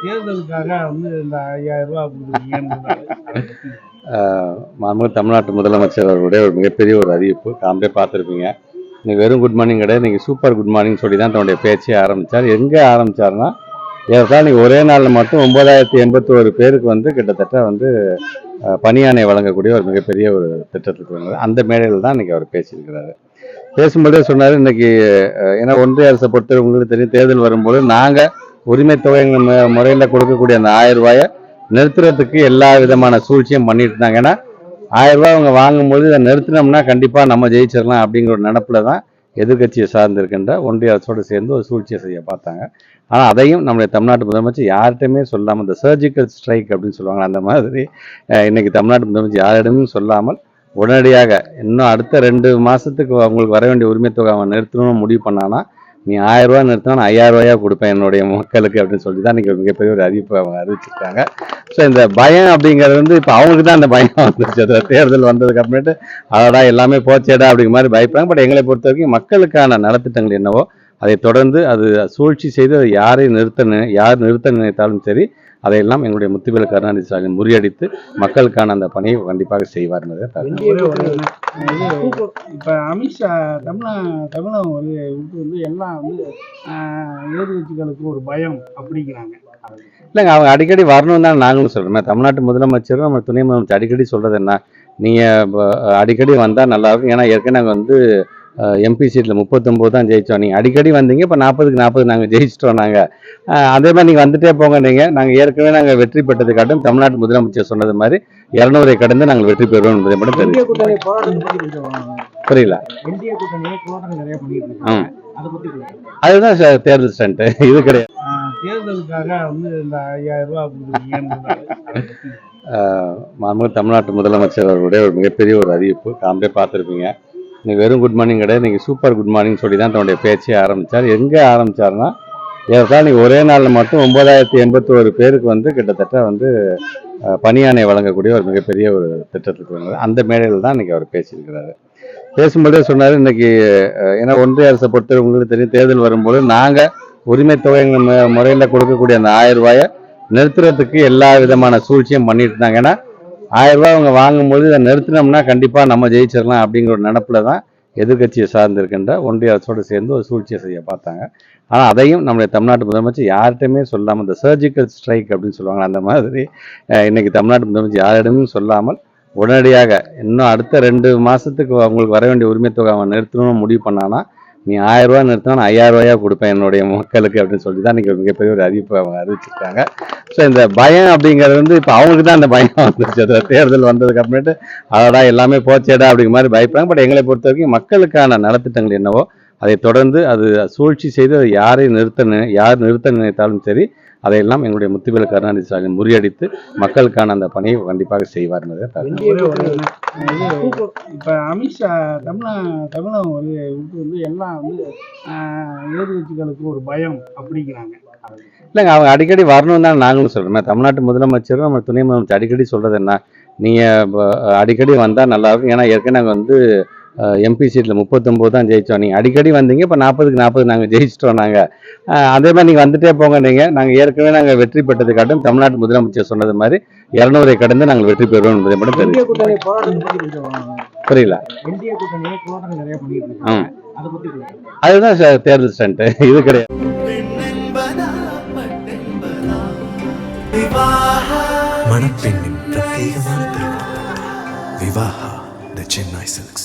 தேர்தலுக்காக வந்து இந்த 5000 ரூபா கொடுக்குறீங்கன்றதால அதை பத்தி மாண்புமிகு தமிழ்நாட்டு முதலமைச்சர் அவர்களுடைய ஒரு மிகப்பெரிய ஒரு அறிவிப்பு காம்பே பார்த்துருப்பீங்க. இன்னைக்கு வெறும் குட் மார்னிங் கிடையாது, இன்னைக்கு சூப்பர் குட் மார்னிங் சொல்லி தான் தன்னுடைய பேச்சையே ஆரம்பித்தார். எங்கே ஆரம்பித்தார்னா, ஏற்கனவே இன்னைக்கு ஒரே நாளில் மட்டும் 9081 பேருக்கு வந்து கிட்டத்தட்ட வந்து பணியாணை வழங்கக்கூடிய ஒரு மிகப்பெரிய ஒரு திட்டத்துக்கு வந்தது. அந்த மேடையில் தான் இன்னைக்கு அவர் பேசியிருக்கிறாரு. பேசும்போதே சொன்னார், இன்னைக்கு ஏன்னா ஒன்றிய அரசை பொறுத்தவரை உங்களுக்கு தெரியும், தேர்தல் வரும்போது நாங்கள் உரிமை தொகை முறையில் கொடுக்கக்கூடிய அந்த 1000 ரூபாயை நிறுத்துறதுக்கு எல்லா விதமான சூழ்ச்சியும் பண்ணிட்டு இருந்தாங்க. ஏன்னா 1000 ரூபாய் அவங்க வாங்கும்போது இதை நிறுத்தினோம்னா கண்டிப்பாக நம்ம ஜெயிச்சிடலாம் அப்படிங்கிற ஒரு நினப்பில் தான் எதிர்கட்சியை சார்ந்திருக்கின்ற ஒன்றிய அரசோடு சேர்ந்து ஒரு சூழ்ச்சியை செய்ய பார்த்தாங்க. ஆனால் அதையும் நம்முடைய தமிழ்நாட்டு முதலமைச்சர் யார்கிட்டையுமே சொல்லாமல், இந்த சர்ஜிக்கல் ஸ்ட்ரைக் அப்படின்னு சொல்லுவாங்க, அந்த மாதிரி இன்னைக்கு தமிழ்நாட்டு முதலமைச்சர் யாரிடமும் சொல்லாமல் உடனடியாக இன்னும் அடுத்த 2 மாதத்துக்கு அவங்களுக்கு வர வேண்டிய உரிமை தொகை அவன் நிறுத்தணும்னு முடிவு பண்ணானா, நீ 1000 ரூபா நிறுத்தினா நான் 5000 ரூபாயா கொடுப்பேன் என்னுடைய மக்களுக்கு அப்படின்னு சொல்லி தான் இன்றைக்கி ஒரு மிகப்பெரிய ஒரு அறிவிப்பு அவங்க அறிவிச்சிருக்காங்க. ஸோ இந்த பயம் அப்படிங்கிறது வந்து இப்போ அவங்களுக்கு தான் அந்த பயம் வந்துருச்சு. அது தேர்தல் வந்ததுக்கு அப்புறமேட்டு அதோட எல்லாமே போச்சேடா அப்படிங்கிற மாதிரி பயப்படுறாங்க. பட் எங்களை பொறுத்த வரைக்கும் மக்களுக்கான நலத்திட்டங்கள் என்னவோ அதை தொடர்ந்து அது சூழ்ச்சி செய்து அதை யார் நிறுத்த நினைத்தாலும் சரி, அதையெல்லாம் எங்களுடைய முத்துவேல் கருணாநிதி ஸ்டாலின் முறியடித்து மக்களுக்கான அந்த பணியை கண்டிப்பாக செய்வார். இப்போ அமித்ஷா தமிழகம் வந்து எல்லாம் வந்து எதிர்கட்சிகளுக்கு ஒரு பயம் அப்படிங்கிறாங்க. இல்லைங்க, அவங்க அடிக்கடி வரணும் தான் நாங்களும் சொல்கிறோம். தமிழ்நாட்டு முதலமைச்சரும் நம்ம துணை முதலமைச்சர் அடிக்கடி சொல்கிறது என்ன, நீங்கள் அடிக்கடி வந்தால் நல்லாயிருக்கும். ஏன்னா ஏற்கனவே நாங்கள் வந்து எம்பி சீட்டில் 39 தான் ஜெயித்தோம். நீங்கள் அடிக்கடி வந்தீங்க, இப்போ 40க்கு 40 நாங்கள் ஜெயிச்சிட்டோம். நாங்கள் அதே மாதிரி நீங்கள் வந்துட்டே போங்க. நாங்கள் ஏற்கனவே நாங்கள் வெற்றி பெற்றது காட்டும் தமிழ்நாட்டு முதலமைச்சர் சொன்னது மாதிரி 200 கடந்து நாங்கள் வெற்றி பெறுவோம் என்பதை மட்டும் தெரியும். புரியல. அதுதான் தேர்தல் ஸ்டண்ட், இது கிடையாது. தேர்தலுக்காக வந்து இந்த 5000 ரூபா கொடுக்குறீங்கன்றதால மாண்புமிகு தமிழ்நாட்டு முதலமைச்சர் அவர்களுடைய ஒரு மிகப்பெரிய ஒரு அறிவிப்பு காம்பே பார்த்துருப்பீங்க. இன்னைக்கு வெறும் குட் மார்னிங் கிடையாது, இன்னைக்கு சூப்பர் குட் மார்னிங் சொல்லி தான் தன்னுடைய பேச்சையே ஆரம்பித்தார். எங்கே ஆரம்பித்தார்னா, ஏற்கனவே இன்னைக்கு ஒரே நாளில் மட்டும் 9081 பேருக்கு வந்து கிட்டத்தட்ட வந்து பணியாணை வழங்கக்கூடிய ஒரு மிகப்பெரிய ஒரு திட்டத்துக்கு வந்தது. அந்த மேடையில் தான் இன்னைக்கு அவர் பேசியிருக்கிறாரு. பேசும்போதே சொன்னார், இன்னைக்கு ஏன்னா ஒன்றிய அரசை பொறுத்தவரை உங்களுக்கு தெரியும், தேர்தல் வரும்போது நாங்கள் உரிமை தொகை முறையில் கொடுக்கக்கூடிய அந்த 1000 ரூபாயை நிறுத்துறதுக்கு எல்லா விதமான சூழ்ச்சியும் பண்ணிட்டு இருந்தாங்க. ஏன்னா 1000 ரூபாய் அவங்க வாங்கும்போது இதை நிறுத்தினோம்னா கண்டிப்பாக நம்ம ஜெயிச்சிடலாம் அப்படிங்கிற ஒரு நினப்பில் தான் எதிர்கட்சியை சார்ந்திருக்கின்ற ஒன்றிய அரசோடு சேர்ந்து ஒரு சூழ்ச்சியை செய்ய பார்த்தாங்க. ஆனால் அதையும் நம்முடைய தமிழ்நாட்டு முதலமைச்சர் யார்கிட்டையுமே சொல்லாமல், இந்த சர்ஜிக்கல் ஸ்ட்ரைக் அப்படின்னு சொல்லுவாங்க, அந்த மாதிரி இன்னைக்கு தமிழ்நாட்டு முதலமைச்சர் யாரிடமும் சொல்லாமல் உடனடியாக இன்னும் அடுத்த 2 மாதத்துக்கு அவங்களுக்கு வர வேண்டிய உரிமை தொகை அவன் நிறுத்தணும்னு முடிவு பண்ணானா, நீ 1000 ரூபா நிறுத்தினா நான் 5000 ரூபாயா கொடுப்பேன் என்னுடைய மக்களுக்கு அப்படின்னு சொல்லி தான் இன்றைக்கி ஒரு மிகப்பெரிய ஒரு அறிவிப்பு அவங்க அறிவிச்சிருக்காங்க. ஸோ இந்த பயம் அப்படிங்கிறது வந்து இப்போ அவங்களுக்கு தான் அந்த பயம் வந்துருச்சு. அது தேர்தல் வந்ததுக்கு அப்புறமேட்டு அதோட எல்லாமே போச்சேடா அப்படிங்கிற மாதிரி பயப்படுறாங்க. பட் எங்களை பொறுத்த வரைக்கும் மக்களுக்கான நலத்திட்டங்கள் என்னவோ அதை தொடர்ந்து அது சூழ்ச்சி செய்து அதை யார் நிறுத்த நினைத்தாலும் சரி, அதையெல்லாம் எங்களுடைய முத்துவேல் கருணாநிதி ஸ்டாலின் முறியடித்து மக்களுக்கான அந்த பணியை கண்டிப்பாக செய்வார். இப்போ அமித்ஷா தமிழகம் வந்து எல்லாம் வந்து எதிர்கட்சிகளுக்கு ஒரு பயம் அப்படிங்கிறாங்க. இல்லைங்க, அவங்க அடிக்கடி வரணும் தான் நாங்களும் சொல்கிறோம். தமிழ்நாட்டு முதலமைச்சரும் நம்ம துணை முதலமைச்சர் அடிக்கடி சொல்கிறது என்ன, நீங்கள் அடிக்கடி வந்தால் நல்லாயிருக்கும். ஏன்னா ஏற்கனவே நாங்கள் வந்து எம்பி சீட்டில் 39 தான் ஜெயித்தோம். நீங்கள் அடிக்கடி வந்தீங்க, இப்போ 40க்கு 40 நாங்கள் ஜெயிச்சிட்டோம். நாங்கள் அதே மாதிரி நீங்கள் வந்துட்டே போங்க. நாங்கள் ஏற்கனவே நாங்கள் வெற்றி பெற்றது காட்டும் தமிழ்நாட்டு முதலமைச்சர் சொன்னது மாதிரி 200 கடந்து நாங்கள் வெற்றி பெறுவோம் என்பதை மட்டும் தெரியும். புரியல. அதுதான் தேர்தல் ஸ்டண்ட், இது கிடையாது. மணப்பெண்ணின் பிரத்யேகமான திருமணம் விவாஹா தி சென்னை சில்க்ஸ்.